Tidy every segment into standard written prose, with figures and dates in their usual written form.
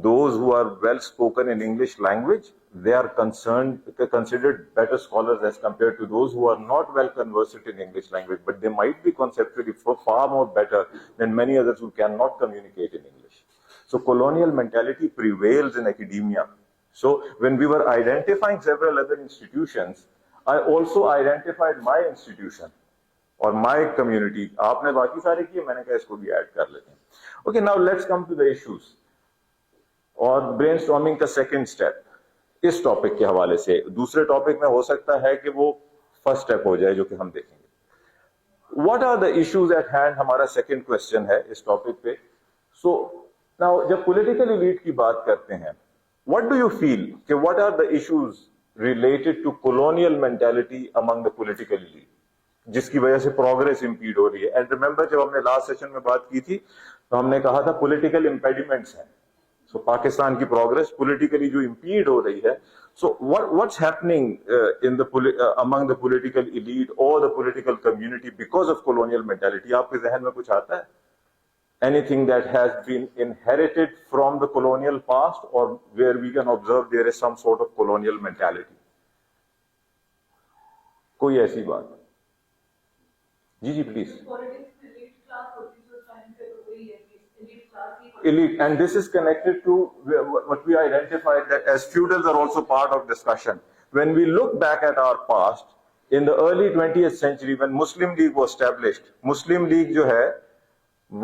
those who are well spoken in English language, they are considered better scholars as compared to those who are not well conversant in English language, but they might be conceptually far more better than many others who cannot communicate in English. So colonial mentality prevails in academia. So when we were identifying several other institutions, I also identified my institution or my community. आपने बाकी सारे किए, मैंने कहा इसको भी add कर लेते हैं. Okay, now let's come to the issues. और ब्रेनस्टॉर्मिंग का सेकंड स्टेप इस टॉपिक के हवाले से दूसरे टॉपिक में हो सकता है कि वो फर्स्ट स्टेप हो जाए, जो कि हम देखेंगे. What are the issues at hand, हमारा सेकंड क्वेश्चन है इस टॉपिक पे. सो नाउ जब पॉलिटिकल एलीट की बात करते हैं, व्हाट डू यू फील कि what are the issues related to colonial mentality among the political elite, जिसकी वजह से प्रोग्रेस इंपीड हो रही है. एंड रिमेंबर, जब हमने लास्ट सेशन में बात की थी तो हमने कहा था पॉलिटिकल इंपेडिमेंट्स हैं. So पाकिस्तान की प्रोग्रेस पॉलिटिकली जो इंपीड हो रही है. So what's happening among the political elite or the political community because of colonial mentality? आपके जहन में कुछ आता है? Anything that has been inherited from the colonial past or where we can observe there is some sort of colonial mentality? कोई ऐसी बात? जी please. Elite, and this is connected to what we identified that as feudals are also part of discussion. When we look back at our past, in the early 20th century when Muslim League was established, Muslim League जो है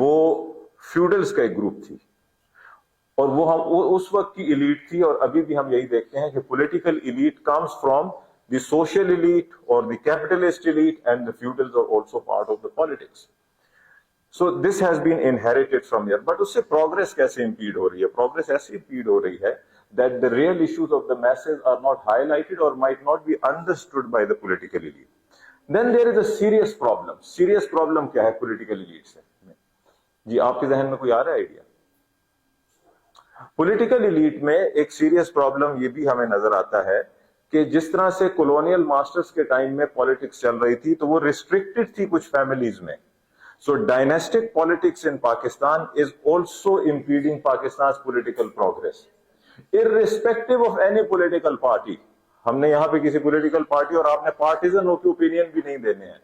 वो feudals का एक group थी और वो उस वक्त की elite थी. और अभी भी हम यही देखते हैं कि political elite comes from the social elite or the capitalist elite, and the feudals are also part of the politics. So this has been inherited from here. But उससे progress कैसे impede हो रही है? Progress ऐसे impede हो रही है that the real issues of the masses are not highlighted or might not be understood by the political elite. Then there is a serious problem. Serious problem क्या है political elite से? जी आपके जहन में कोई आ रहा है आइडिया? Political elite में एक serious problem ये भी हमें नजर आता है कि जिस तरह से colonial masters के टाइम में politics चल रही थी तो वो restricted थी कुछ families में. So dynastic politics in Pakistan is also impeding Pakistan's political progress, irrespective of any political party. हमने यहाँ पे किसी political party और आपने partisan होकर opinion भी नहीं देने हैं.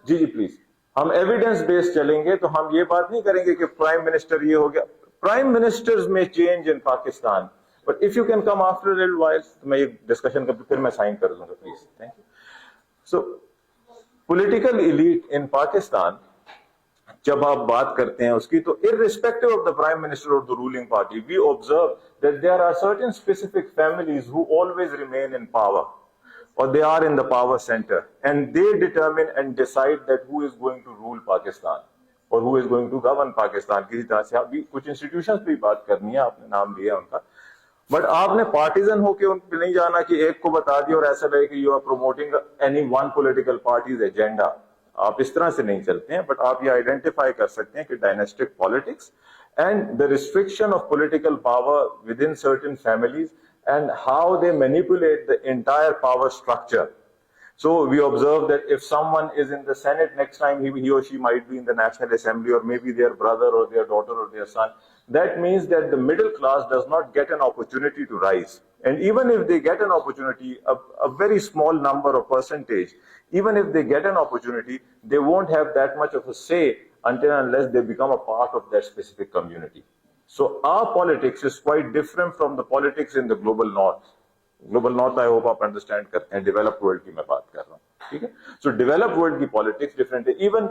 जी प्लीज. हम evidence based चलेंगे तो हम ये बात नहीं करेंगे कि prime minister ये हो गया. Prime ministers may change in Pakistan, but if you can come after a little while, तो मैं ये discussion का फिर मैं sign कर दूंगा please. Thank you. So political elite in Pakistan, जब आप बात करते हैं उसकी, तो irrespective of the prime minister or the ruling party, we observe that there are certain specific families who always remain in power or they are in the power center and they determine and decide that who is going to rule Pakistan or who is going to govern Pakistan. किसी तरह से अभी कुछ institutions पे बात करनी है, आपने नाम लिया उनका, बट आपने पार्टीजन होके उन पे नहीं जाना कि एक को बता दिया और ऐसा लगे कि you are promoting any one political party's agenda. आप इस तरह से नहीं चलते हैं, बट आप ये आइडेंटिफाई कर सकते हैं कि dynastic politics and the restriction of political power with in certain families and how they manipulate the entire power structure. So we observe that if someone is in the Senate, next time he or she might be in the National Assembly, or maybe their brother or their daughter or their son. That means that the middle class does not get an opportunity to rise. And even if they get an opportunity, a very small number of percentage, even if they get an opportunity, they won't have that much of a say until unless they become a part of that specific community. So our politics is quite different from the politics in the global north. Global north I hope आप understand करते हैं, developed world की मैं बात कर रहा हूँ, ठीक है. सो डेवलप्ड वर्ल्ड की पॉलिटिक्स डिफरेंट है. इवन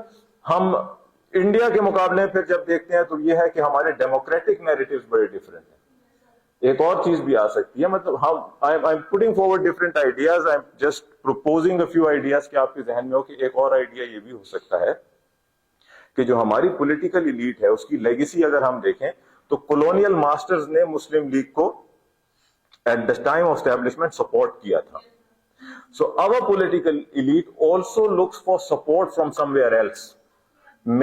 हम इंडिया के मुकाबले फिर जब देखते हैं तो ये है कि हमारे डेमोक्रेटिक नैरेटिव्स बड़े डिफरेंट हैं. एक और चीज भी आ सकती है, मतलब हम I am putting forward different ideas, I am just प्रोपोजिंग a few ideas कि आपके जहन में हो कि एक और आइडिया ये भी हो सकता है कि जो हमारी पॉलिटिकल एलीट है उसकी लेगेसी अगर हम देखें तो कॉलोनियल मास्टर्स ने मुस्लिम लीग को at the time of establishment support किया था. So our political elite also looks for support from somewhere else,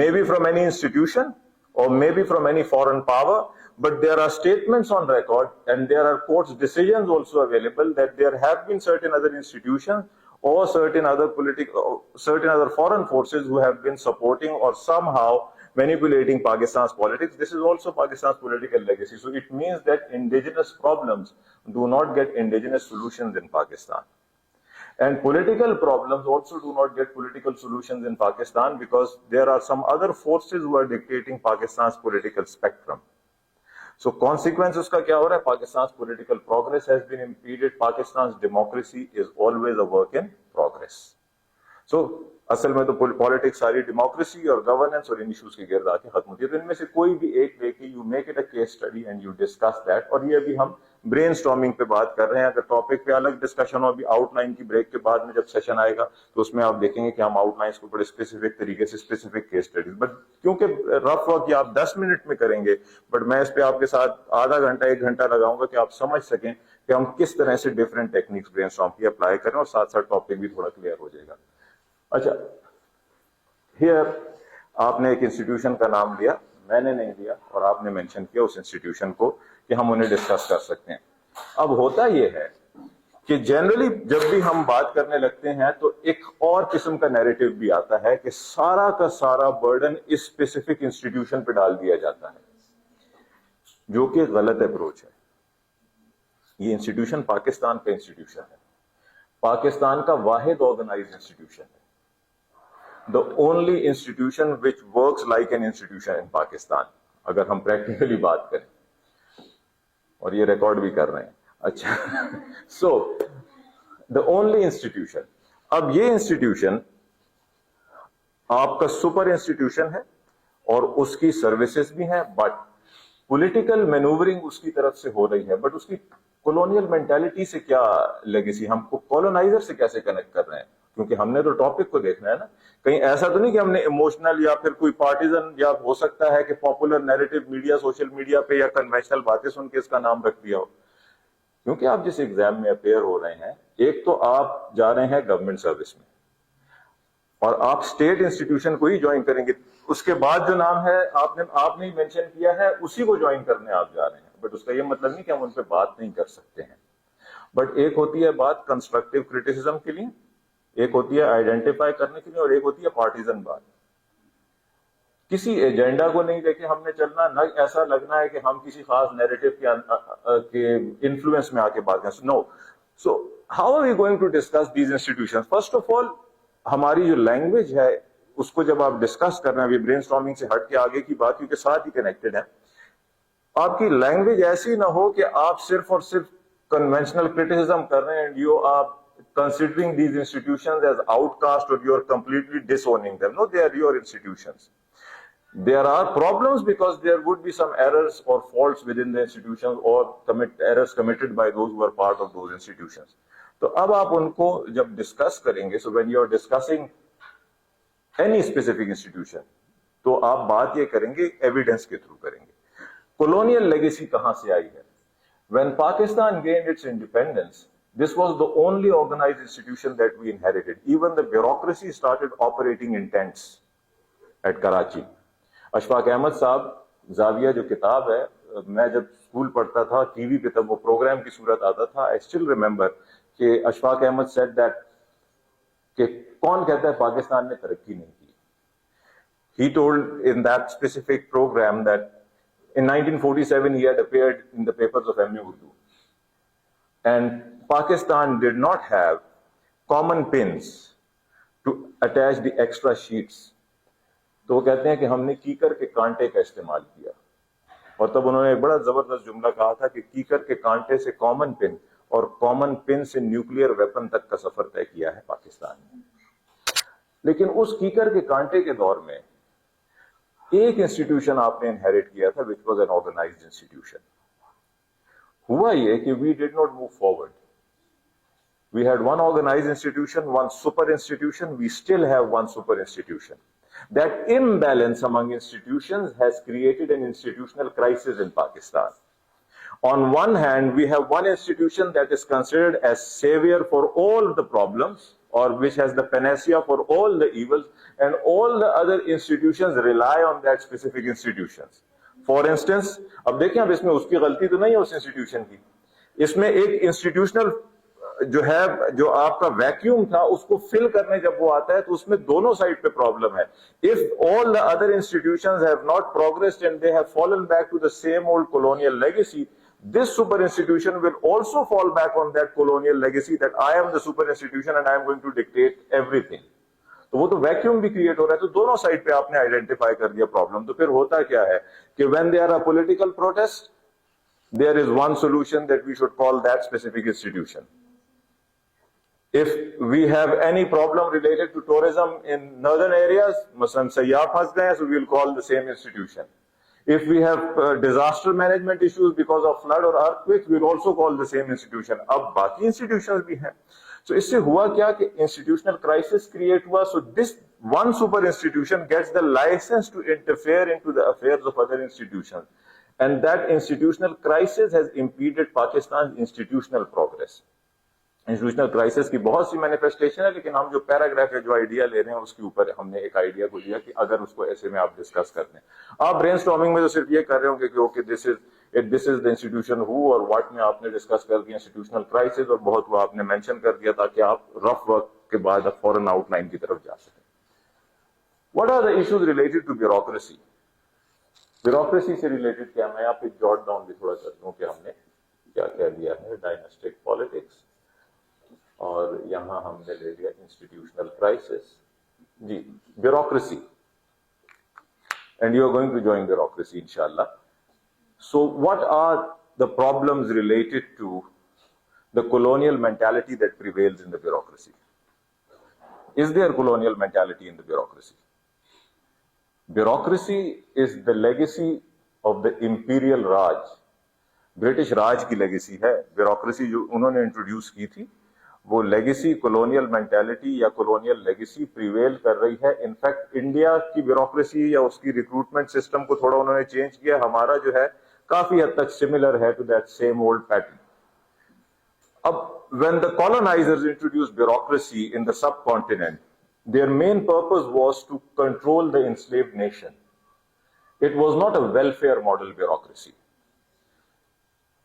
maybe from any institution or maybe from any foreign power, but there are statements on record and there are courts decisions also available that there have been certain other institutions or certain other foreign forces who have been supporting or somehow manipulating Pakistan's politics. This is also Pakistan's political legacy. So it means that indigenous problems do not get indigenous solutions in Pakistan. And political problems also do not get political solutions in Pakistan because there are some other forces who are dictating Pakistan's political spectrum. So consequence uska kya ho raha hai? Pakistan's political progress has been impeded. Pakistan's democracy is always a work in progress. So असल में तो politics सारी democracy और governance और इन issues के गिर्द आके खत्म होती है। तो इनमें से कोई भी एक लेके you make it a case study and you discuss that. और ये अभी हम ब्रेनस्टॉर्मिंग पे बात कर रहे हैं। अगर टॉपिक पे अलग डिस्कशन हो, अभी आउटलाइन की ब्रेक के बाद में जब सेशन आएगा तो उसमें आप देखेंगे कि हम आउटलाइंस को बड़े स्पेसिफिक तरीके से स्पेसिफिक केस स्टडीज, बट क्योंकि रफ वर्क आप 10 मिनट में करेंगे, बट मैं इस पे आपके साथ आधा घंटा 1 घंटा लगाऊंगा कि आप समझ सकें कि हम किस तरह से डिफरेंट टेक्निक्स ब्रेनस्टॉर्म की अप्लाई करें और साथ साथ टॉपिक भी थोड़ा क्लियर हो जाएगा। अच्छा, हियर आपने एक इंस्टीट्यूशन का नाम लिया, मैंने नहीं लिया, और आपने मेंशन किया उस इंस्टीट्यूशन को कि हम उन्हें डिस्कस कर सकते हैं। अब होता यह है कि जनरली जब भी हम बात करने लगते हैं तो एक और किस्म का नैरेटिव भी आता है कि सारा का सारा बर्डन इस स्पेसिफिक इंस्टीट्यूशन पे डाल दिया जाता है, जो कि गलत अप्रोच है। ये इंस्टीट्यूशन पाकिस्तान का इंस्टीट्यूशन है, पाकिस्तान का वाहिद ऑर्गेनाइज्ड इंस्टीट्यूशन है, the only institution which works like an institution in Pakistan, अगर हम प्रैक्टिकली बात करें, और ये रिकॉर्ड भी कर रहे हैं। अच्छा, so the only institution, अब ये इंस्टीट्यूशन आपका सुपर इंस्टीट्यूशन है और उसकी सर्विसेज भी हैं, बट पॉलिटिकल मैनूवरिंग उसकी तरफ से हो रही है। बट उसकी कॉलोनियल मेंटालिटी से क्या लेगेसी, हमको कॉलोनाइजर से कैसे कनेक्ट कर रहे हैं, क्योंकि हमने तो टॉपिक को देखना है ना। कहीं ऐसा तो नहीं कि हमने इमोशनल या फिर कोई पार्टिजन, या हो सकता है कि popular narrative media, social media पे या कन्वेंशनल बातें सुन के इसका नाम रख दिया हो। क्योंकि आप जिस एग्जाम में अपेयर हो रहे हैं, एक तो आप जा रहे हैं गवर्नमेंट सर्विस में और आप स्टेट इंस्टीट्यूशन को ही ज्वाइन करेंगे, उसके बाद जो नाम है आपने मेंशन किया है उसी को ज्वाइन करने आप जा रहे हैं। बट उसका ये मतलब नहीं कि हम उन पर बात नहीं कर सकते हैं। बट एक होती है बात कंस्ट्रक्टिव क्रिटिसिज्म के लिए, एक होती है आइडेंटिफाई करने के लिए, और एक होती है पार्टीजन बात। किसी एजेंडा को नहीं लेके हमने चलना, न ऐसा लगना है कि हम किसी खास नैरेटिव के इन्फ्लुएंस में आके बात करें। No, so how are we going to discuss these institutions? First of all, हमारी जो लैंग्वेज है उसको जब आप डिस्कस कर रहे हैं, अभी ब्रेनस्टॉर्मिंग से हट के आगे की बात, क्योंकि साथ ही कनेक्टेड है, आपकी लैंग्वेज ऐसी ना हो कि आप सिर्फ और सिर्फ कन्वेंशनल क्रिटिसिज्म कर रहे हैं and you are considering these institutions as outcast, or you are completely disowning them. No, they are your institutions. There are problems because there would be some errors or faults within the institutions, or errors committed by those who are part of those institutions. तो अब आप उनको जब discuss करेंगे, so when you are discussing any specific institution, तो आप बात ये करेंगे एविडेंस के थ्रू करेंगे। कॉलोनियल लेगेसी कहां से आई है? When Pakistan gained its independence, this was the only organized institution that we inherited. Even the bureaucracy started operating in tents at Karachi. Ashfaq Ahmad साहब, जाविया जो किताब है, मैं जब स्कूल पढ़ता था टीवी पे तब वो प्रोग्राम की सूरत आता था। आई स्टिल रिमेंबर कि अशफाक अहमद सेड दैट कि कौन कहता है पाकिस्तान ने तरक्की नहीं की। He told in that specific program that in 1947 he had appeared in the papers of MA Urdu, and Pakistan did not have common pins to attach the extra sheets. तो वो कहते हैं कि हमने कीकर के कांटे का इस्तेमाल किया, और तब उन्होंने एक बड़ा जबरदस्त जुमला कहा था कि कीकर के कांटे से कॉमन पिन और कॉमन पिन से न्यूक्लियर वेपन तक का सफर तय किया है पाकिस्तान ने। लेकिन उस कीकर के कांटे के दौर में एक इंस्टीट्यूशन आपने इनहेरिट किया था, which was an organised institution. हुआ ये कि we did not move forward. We had one organized institution, one super institution. We still have one super institution. That imbalance among institutions has created an institutional crisis in Pakistan. On one hand, we have one institution that is considered as savior for all the problems, or which has the panacea for all the evils, and all the other institutions rely on that specific institutions. For instance, अब देखें, अब इसमें उसकी गलती तो नहीं है उस इंस्टीट्यूशन की, इसमें एक इंस्टीट्यूशनल जो है, जो आपका वैक्यूम था उसको फिल करने जब वो आता है तो उसमें दोनों साइड पे प्रॉब्लम है. If all the other institutions have not progressed and they have fallen back to the same old colonial legacy, this super institution will also fall back on that colonial legacy that I am the super institution and I am going to dictate everything. तो वो तो vacuum भी create हो रहा है. तो दोनों side पे आपने आइडेंटिफाई कर दिया प्रॉब्लम. तो फिर होता क्या है कि when there are political protest, there is one solution that we should call that specific institution. If we have any problem related to tourism in northern areas, masalan sayyah phas gaye, so we will call the same institution. If we have disaster management issues because of flood or earthquake, we will also call the same institution. अब बाकी institutions भी हैं. So इससे हुआ क्या कि institutional crisis create हुआ. So this one super institution gets the license to interfere into the affairs of other institutions. And that institutional crisis has impeded Pakistan's institutional progress. Institutional crisis की बहुत सी manifestation है, लेकिन हम जो paragraph है, जो idea ले रहे हैं, उसके ऊपर हमने एक आइडिया को लिया कि अगर उसको ऐसे में आप डिस्कस कर लें. आप ब्रेनस्टॉर्मिंग में तो सिर्फ ये कर रहे होंगे कि okay this is the institution who और व्हाट में आपने डिस्कस कर दिया इंस्टीट्यूशनल क्राइसिस और बहुत वो आपने मेंशन कर दिया ताकि आप रफ वर्क के बाद फॉरन आउटलाइन की तरफ जा सकें. What are the issues related to bureaucracy? Bureaucracy से रिलेटेड क्या, मैं यहाँ पे जॉट डाउन भी थोड़ा कर दूं कि हमने क्या क्या लिया है. डायनेस्टिक पॉलिटिक्स, और यहां हमने ले लिया इंस्टीट्यूशनल क्राइसिस. जी, bureaucracy, and you are going to join bureaucracy इंशाल्लाह. So what are the problems related to the colonial mentality that prevails in the bureaucracy? Is there colonial mentality in the bureaucracy? Bureaucracy is the legacy of the imperial Raj. British Raj की legacy है bureaucracy जो उन्होंने introduce की थी. वो legacy, colonial mentality या colonial legacy prevail कर रही है. इनफैक्ट इंडिया की ब्यूरोक्रेसी या उसकी रिक्रूटमेंट सिस्टम को थोड़ा उन्होंने चेंज किया. हमारा जो है काफी हद तक सिमिलर है to that same old pattern. अब when the colonisers introduced bureaucracy in the subcontinent, their main purpose was to control the enslaved nation. It was not a welfare model bureaucracy.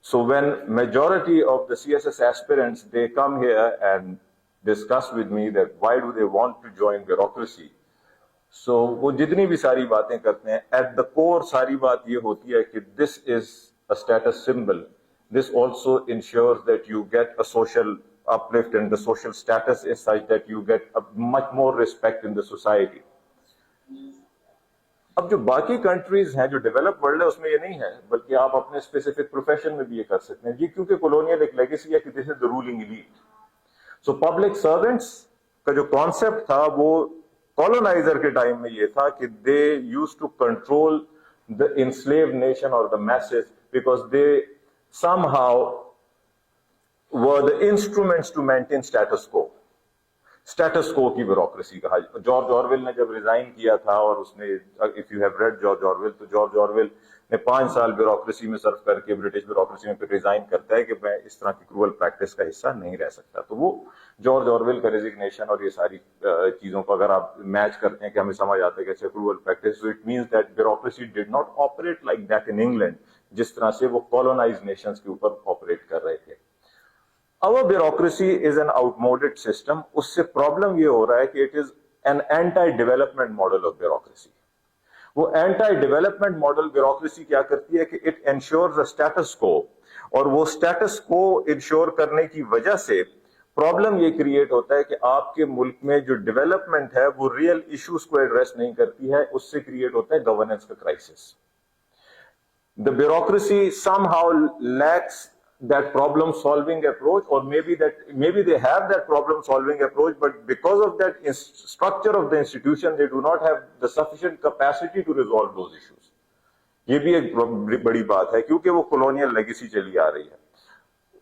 So when majority of the CSS aspirants, they come here and discuss with me that why do they want to join bureaucracy. So वो जितनी भी सारी बातें करते हैं, at the core सारी बात ये होती है कि this is a status symbol. This also ensures that you get a social uplift and the social status is such that you get a much more respect in the society. अब जो बाकी countries हैं, जो develop world है, उसमें ये नहीं है, बल्कि आप अपने स्पेसिफिक प्रोफेशन में भी ये कर सकते हैं. ये क्योंकि कॉलोनियल एक लेगेसी है कि this is the ruling elite. So public servants का जो कॉन्सेप्ट था वो कॉलोनाइजर के टाइम में ये था कि they used to control the enslaved nation और the message because they somehow were the instruments to maintain status quo. Status quo की ब्यूरोक्रेसी कहा. जॉर्ज ऑरवेल ने जब रिजाइन किया था और उसने, if you have red George Orwell, तो जॉर्ज ऑरवेल ने 5 साल ब्यूरोक्रेसी में सर्व करके ब्रिटिश ब्यूरोक्रेसी में फिर रिजाइन करता है कि मैं इस तरह की क्रूअल प्रैक्टिस का हिस्सा नहीं रह सकता. तो वो जॉर्ज ऑरवेल का रेजिग्नेशन और ये सारी चीजों को अगर आप मैच करते हैं कि हमें समझ आता है कि अच्छा cruel practice, so it means that bureaucracy did not operate like that in England, जिस तरह से वो कॉलोनाइज्ड नेशंस के ऊपर ऑपरेट कर रहे थे. Our bureaucracy is an outmoded system. उससे प्रॉब्लम ये हो रहा है कि it is an anti-development model of bureaucracy. वो anti-development model bureaucracy क्या करती है कि it ensures a status quo, और वो status quo ensure करने की वजह से प्रॉब्लम ये क्रिएट होता है कि आपके मुल्क में जो डेवलपमेंट है वो रियल इश्यूज को एड्रेस नहीं करती है. उससे क्रिएट होता है गवर्नेंस का crisis. The bureaucracy somehow lacks that problem solving approach, or maybe they have that problem solving approach, but because of that structure of the institution they do not have the sufficient capacity to resolve those issues. ये भी एक बड़ी बात है क्योंकि वो colonial legacy चली आ रही है.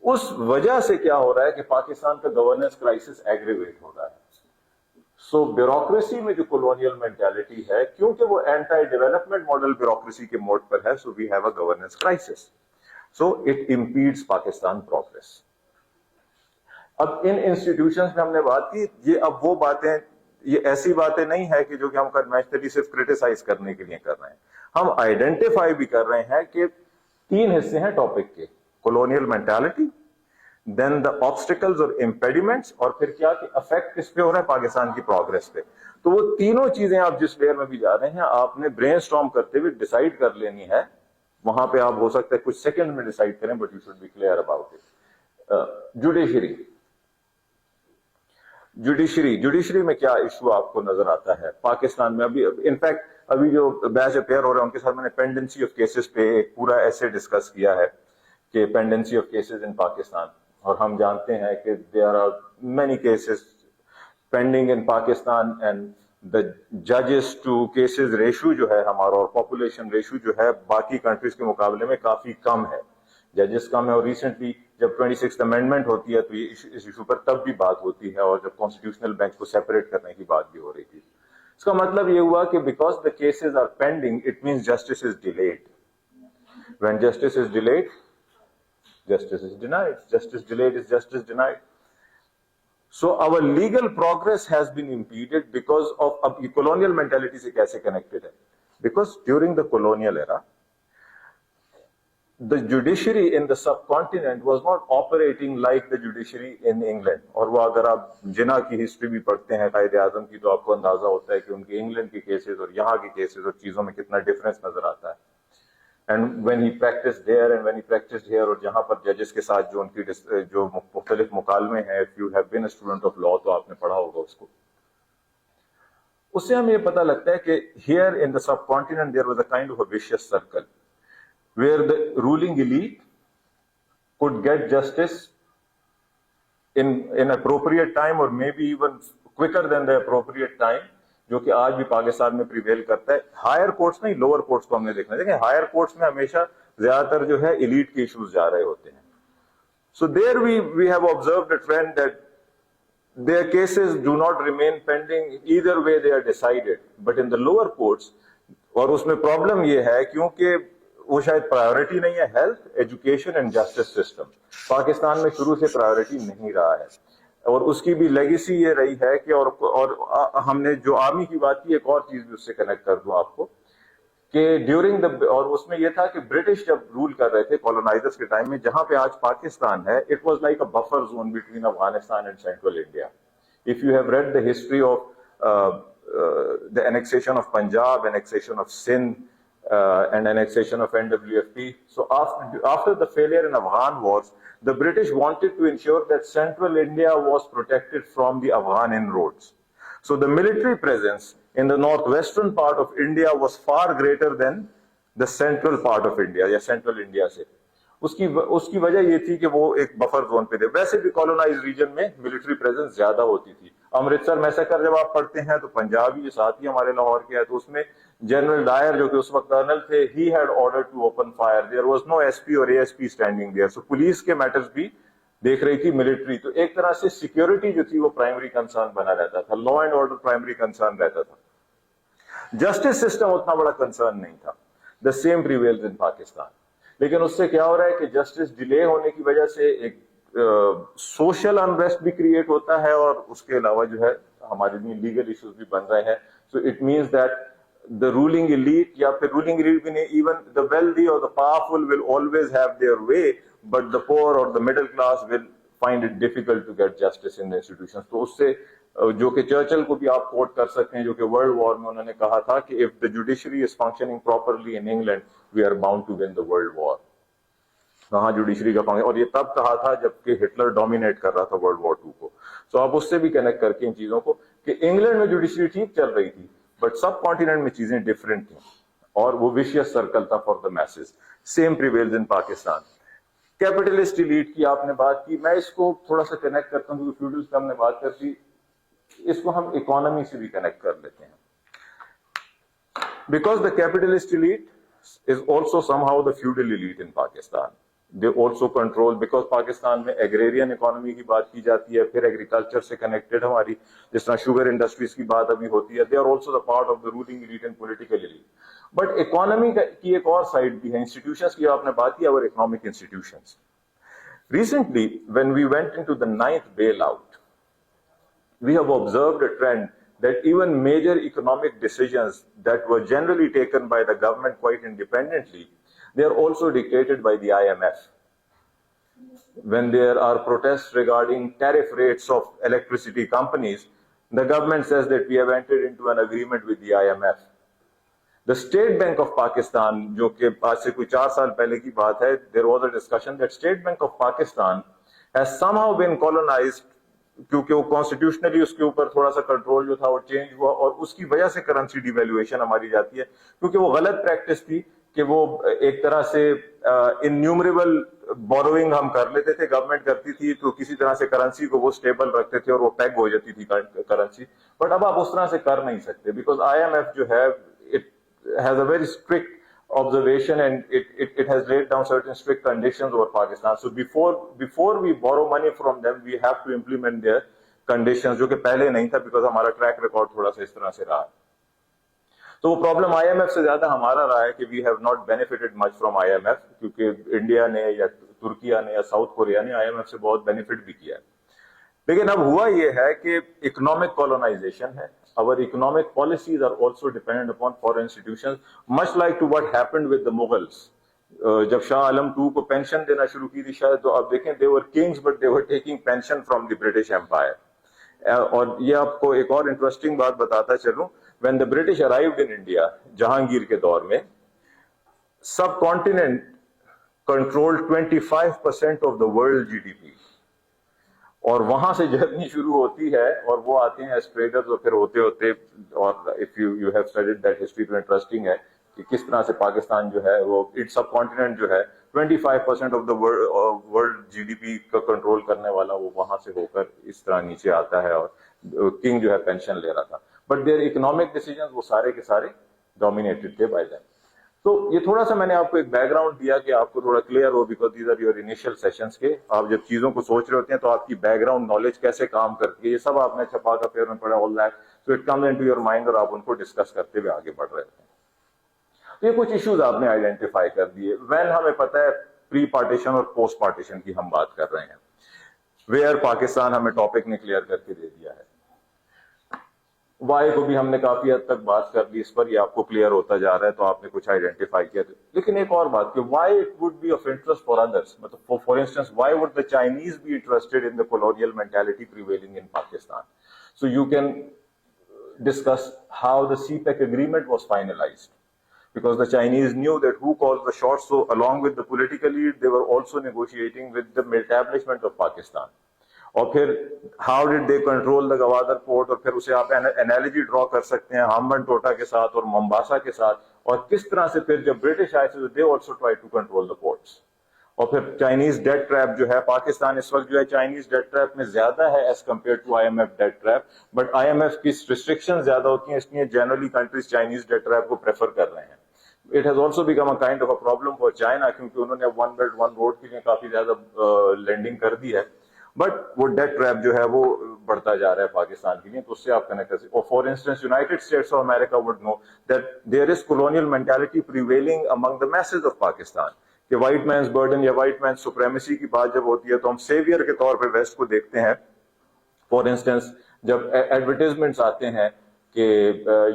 उस वजह से क्या हो रहा है कि पाकिस्तान का गवर्नेंस क्राइसिस एग्रीवेट हो रहा है. सो ब्यूरोक्रेसी में जो कॉलोनियल मेंटालिटी है, क्योंकि वो एंटी डेवलपमेंट मॉडल ब्यूरोक्रेसी के मोड पर है, so we have a governance crisis. So it impedes Pakistan progress. अब इन इंस्टीट्यूशंस में हमने बात की, ये अब वो बातें, ये ऐसी बातें नहीं है कि जो कि हम कन्वेंशनली सिर्फ क्रिटिसाइज करने के लिए कर रहे हैं. हम आइडेंटिफाई भी कर रहे हैं कि 3 हिस्से हैं टॉपिक के: colonial mentality, then the obstacles और इम्पेडिमेंट्स, और फिर क्या कि अफेक्ट किस पे हो रहा है, पाकिस्तान की प्रोग्रेस पे। तो वो तीनों चीजें आप जिस लेयर में भी जा रहे हैं, आपने ब्रेनस्टॉर्म करते हुए डिसाइड कर लेनी है। वहां पे आप हो सकता है कुछ सेकंड में डिसाइड करें, but you should be clear about it. Judiciary, judiciary में क्या इशू आपको नजर आता है पाकिस्तान में? अभी इनफैक्ट अभी जो बैच अपेयर हो रहे हैं उनके साथ मैंने पेंडेंसी ऑफ केसेस पे एक पूरा ऐसे डिस्कस किया है कि pendency of cases in Pakistan, और हम जानते हैं कि there are many cases pending in Pakistan, and the जजेस टू केसेस रेशो जो है हमारा, और पॉपुलेशन रेशो जो है बाकी कंट्रीज के मुकाबले में काफी कम है, जजेस कम है। और रिसेंटली जब 26th अमेंडमेंट होती है तो ये इस इशू पर तब भी बात होती है, और जब कॉन्स्टिट्यूशनल बेंच को सेपरेट करने की बात भी हो रही थी। इसका मतलब ये हुआ कि because the cases are pending, it means justice is delayed. When justice is delayed, justice is denied. Justice delayed is justice denied. So our legal progress has been impeded because of colonial mentality से कैसे connected है? Because during the colonial era, the judiciary in the subcontinent was not operating like the judiciary in England. और वो अगर आप जिना की history भी पढ़ते हैं कायदे आजम की, तो आपको अंदाजा होता है कि उनके इंग्लैंड के केसेस और यहाँ के केसेस और चीजों में कितना डिफरेंस नजर आता है। And when he practiced there and when he practiced here, और जहां पर जजेस के साथ जो उनकी जो मुख्तलिफ मुकालमे हैं, if you have been a student of law तो आपने पढ़ा होगा उसको, उससे हमें ये पता लगता है कि here in the subcontinent there was a kind of a vicious circle where the ruling elite could get justice in appropriate time, or maybe even quicker than the appropriate time, जो कि आज भी पाकिस्तान में प्रिवेल करता है। Higher courts नहीं, lower courts को हमने देखना है। देखिए हायर कोर्ट्स में हमेशा ज्यादातर जो है एलीट के इश्यूज जा रहे होते हैं। So there we have observed a trend that there cases do not remain pending, either way they are decided, but in the lower courts. और उसमें प्रॉब्लम ये है क्योंकि वो शायद प्रायोरिटी नहीं है, health, education and justice system Pakistan में शुरू से प्रायोरिटी नहीं रहा है। और उसकी भी लेगेसी ये रही है कि और हमने जो आर्मी की बात की, एक और चीज भी उससे कनेक्ट कर दूं आपको कि ड्यूरिंग द, और उसमें यह था कि ब्रिटिश जब रूल कर रहे थे कॉलोनाइजर्स के टाइम में, जहां पे आज पाकिस्तान है, it was like a buffer zone between Afghanistan and central India. If you have read the history of the annexation of Punjab, annexation of Sindh, and annexation of NWFP. So after the failure in Afghan wars, the British wanted to ensure that central India was protected from the Afghan inroads. So the military presence in the northwestern part of India was far greater than the central part of India, या central India से। उसकी वजह ये थी कि वो एक buffer zone पे थे। वैसे भी कॉलोनाइज रीजन में मिलिट्री प्रेजेंस ज्यादा होती थी। अमृतसर मैसेकर जब आप पढ़ते हैं तो पंजाबी जो साथ ही हमारे लाहौर के है, तो उसमें जनरल डायर जो कि उस वक्त कर्नल थे, he had order to open fire, there was no SP और ASP standing there. So police के मैटर्स भी देख रही थी मिलिट्री। तो एक तरह से सिक्योरिटी जो थी वो प्राइमरी कंसर्न बना रहता था, law and order primary concern रहता था। जस्टिस सिस्टम उतना बड़ा कंसर्न नहीं था। द सेम प्रिवेल्स इन पाकिस्तान। लेकिन उससे क्या हो रहा है कि जस्टिस डिले होने की वजह से एक सोशल अनरेस्ट भी क्रिएट होता है, और उसके अलावा जो है हमारे लिए लीगल इश्यूज भी बन रहे हैं। So it means that the ruling elite, या फिर ruling elite भी नहीं, even the wealthy or the powerful will always have their way, but the poor or the middle class will find it difficult to get justice in the institutions. तो उससे जो कि Churchill को भी आप coat कर सकते हैं, जो कि वर्ल्ड वॉर में उन्होंने कहा था कि if the judiciary is functioning properly in England, we are bound to win the world war. कहाँ जुडिशरी का फंक्शन, और ये तब कहा था जबकि हिटलर डोमिनेट कर रहा था वर्ल्ड वॉर 2 को। सो आप उससे भी कनेक्ट करके इन चीजों को, कि इंग्लैंड में जुडिशरी ठीक चल रही थी, बट सब कॉन्टिनेंट में चीजें डिफरेंट थी, और वो विशियस सर्कल था for the message. Same prevails in Pakistan. Capitalist elite की आपने बात की, मैं इसको थोड़ा सा कनेक्ट करता हूँ, क्योंकि फ्यूडल्स पे हमने बात कर दी, इसको हम इकोनॉमी से भी कनेक्ट कर लेते हैं। Because the capitalist elite is also somehow the feudal elite in Pakistan. They also control, because Pakistan में एग्रेरियन इकोनॉमी की बात की जाती है, फिर एग्रीकल्चर से कनेक्टेड हमारी जिस तरह शुगर इंडस्ट्रीज की बात अभी होती है, they are also the part of the ruling elite and political elite. But economy की एक और साइड भी है, इंस्टीट्यूशंस की आपने बात की, और economic institutions. Recently when we went into the 9th bailout, we have observed a trend that even major economic decisions that were generally taken by the government quite independently, they are also dictated by the IMF. when there are protests regarding tariff rates of electricity companies, the government says that we have entered into an agreement with the IMF. The State Bank of Pakistan, जो कि आज से कोई 4 साल पहले की बात है, there was a discussion that State Bank of Pakistan has somehow been colonized, क्योंकि वो कॉन्स्टिट्यूशनली उसके ऊपर थोड़ा सा कंट्रोल जो था वो चेंज हुआ और उसकी वजह से करेंसी डिवैल्यूएशन हमारी जाती है, क्योंकि वो गलत प्रैक्टिस थी कि वो एक तरह से इन्यूमरेबल बोरोइंग हम कर लेते थे, गवर्नमेंट करती थी तो किसी तरह से करेंसी को वो स्टेबल रखते थे और वो पैग हो जाती थी करेंसी। बट अब आप उस तरह से कर नहीं सकते, बिकॉज IMF जो है it has a very strict observation and it has laid down certain strict conditions over Pakistan. So before we borrow money from them, we have to implement their conditions, जो कि पहले नहीं था, because हमारा track record थोड़ा सा इस तरह से रहा। तो वो प्रॉब्लम IMF से ज्यादा हमारा रहा है कि we have not benefited much from IMF, क्योंकि इंडिया ने या तुर्किया ने या साउथ कोरिया ने IMF से बहुत बेनिफिट भी किया है। लेकिन अब हुआ ये है कि इकोनॉमिक कॉलोनाइजेशन है, our economic policies are also dependent upon foreign institutions, much like to what happened with the Mughals. जब शाह आलम II को पेंशन देना शुरू की थी शायद, तो आप देखें they were kings but they were taking pension from the British Empire. और ये आपको एक और इंटरेस्टिंग बात बताता चलूं, when the British arrived in India, Jahangir के दौर में, subcontinent controlled 25% of the world GDP. और वहां से जर्नी शुरू होती है और वो आते हैं एज ट्रेडर्स, और फिर होते होते, और if you have studied that history तो इंटरेस्टिंग है कि किस तरह से पाकिस्तान जो है वो इट्स सब कॉन्टिनेंट जो है 25% ऑफ द वर्ल्ड जीडीपी का कंट्रोल करने वाला वो वहां से होकर इस तरह नीचे आता है, और किंग जो है पेंशन ले रहा था। बट देयर इकोनॉमिक डिसीजंस वो सारे के सारे डोमिनेटेड थे बाय देम। तो ये थोड़ा सा मैंने आपको एक बैकग्राउंड दिया कि आपको थोड़ा क्लियर हो, because these are your initial sessions के। आप जब चीजों को सोच रहे होते हैं तो आपकी बैकग्राउंड नॉलेज कैसे काम करती है, ये सब आपने छपा का पेपर में पढ़ा, all that, so it comes into your mind और आप उनको डिस्कस करते हुए आगे बढ़ रहे होते हैं। तो ये कुछ इश्यूज आपने आइडेंटिफाई कर दिए। व्हेन हमें पता है प्री पार्टीशन और पोस्ट पार्टीशन की हम बात कर रहे हैं, वेयर पाकिस्तान हमें टॉपिक ने क्लियर करके दे दिया है। वाई को भी हमने काफी हद तक बात कर ली, इस पर ये आपको क्लियर होता जा रहा है, तो आपने कुछ आइडेंटिफाई किया। लेकिन एक और बात कि why it would be of interest for others, मतलब for instance why would the Chinese be interested in the colonial mentality prevailing in Pakistan? So you can discuss how the CPEC agreement was finalized, because the Chinese knew that who calls the shots. So along with the political elite, they were also negotiating with the establishment of Pakistan. और फिर how did they control the Gwadar port, और फिर उसे आप analogy draw कर सकते हैं हामबन टोटा के साथ और मोम्बासा के साथ, और किस तरह से फिर जब ब्रिटिश आए थे they also try to control the ports. और फिर चाइनीज डेट ट्रैप जो है, पाकिस्तान इस वक्त जो है चाइनीज डेट ट्रैप में ज्यादा है as compare to IMF debt trap, but IMF की रिस्ट्रिक्शन ज्यादा होती हैं, इसलिए generally countries Chinese debt trap को प्रेफर कर रहे हैं। It has also become a kind of a problem for China, क्योंकि उन्होंने वन बेल्ट वन रोड के लिए काफी ज्यादा लेंडिंग कर दी है, बट वो डेट ट्रैप जो है वो बढ़ता जा रहा है पाकिस्तान के लिए, तो उससे आप कनेक्ट कर सकते हो। For instance United States of America would know that there is colonial mentality prevailing among the masses of Pakistan, कि व्हाइट मैन्स बर्डन या व्हाइट मैन सुप्रेमेसी की बात जब होती है तो हम सेवियर के तौर पे वेस्ट को देखते हैं। फॉर इंस्टेंस जब एडवर्टाइजमेंट्स आते हैं कि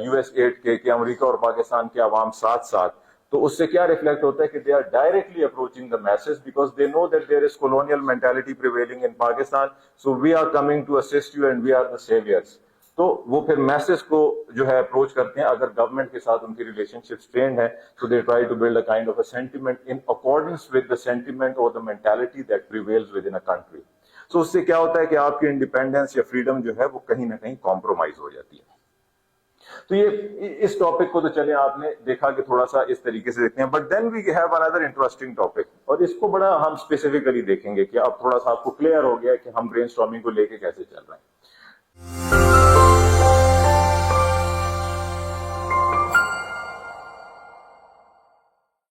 US एड के कि अमेरिका और पाकिस्तान के अवाम साथ साथ, तो उससे क्या रिफ्लेक्ट होता है कि they are directly approaching the message, because they know that there is colonial mentality prevailing in Pakistan, so we are coming to assist you and we are the saviours. तो वो फिर मैसेज को जो है अप्रोच करते हैं, अगर गवर्नमेंट के साथ उनकी रिलेशनशिप स्ट्रेंड है, so they try to build a kind of a sentiment in accordance with the sentiment और the mentality that prevails within a अ कंट्री। सो उससे क्या होता है कि आपकी इंडिपेंडेंस या फ्रीडम जो है वो कहीं ना कहीं कॉम्प्रोमाइज हो जाती है। तो ये इस टॉपिक को तो चले आपने देखा कि थोड़ा सा इस तरीके से देखते हैं, but then we have another interesting topic, और इसको बड़ा हम स्पेसिफिकली देखेंगे कि अब थोड़ा सा आपको क्लियर हो गया कि हम ब्रेनस्टॉर्मिंग को लेके कैसे चल रहे हैं।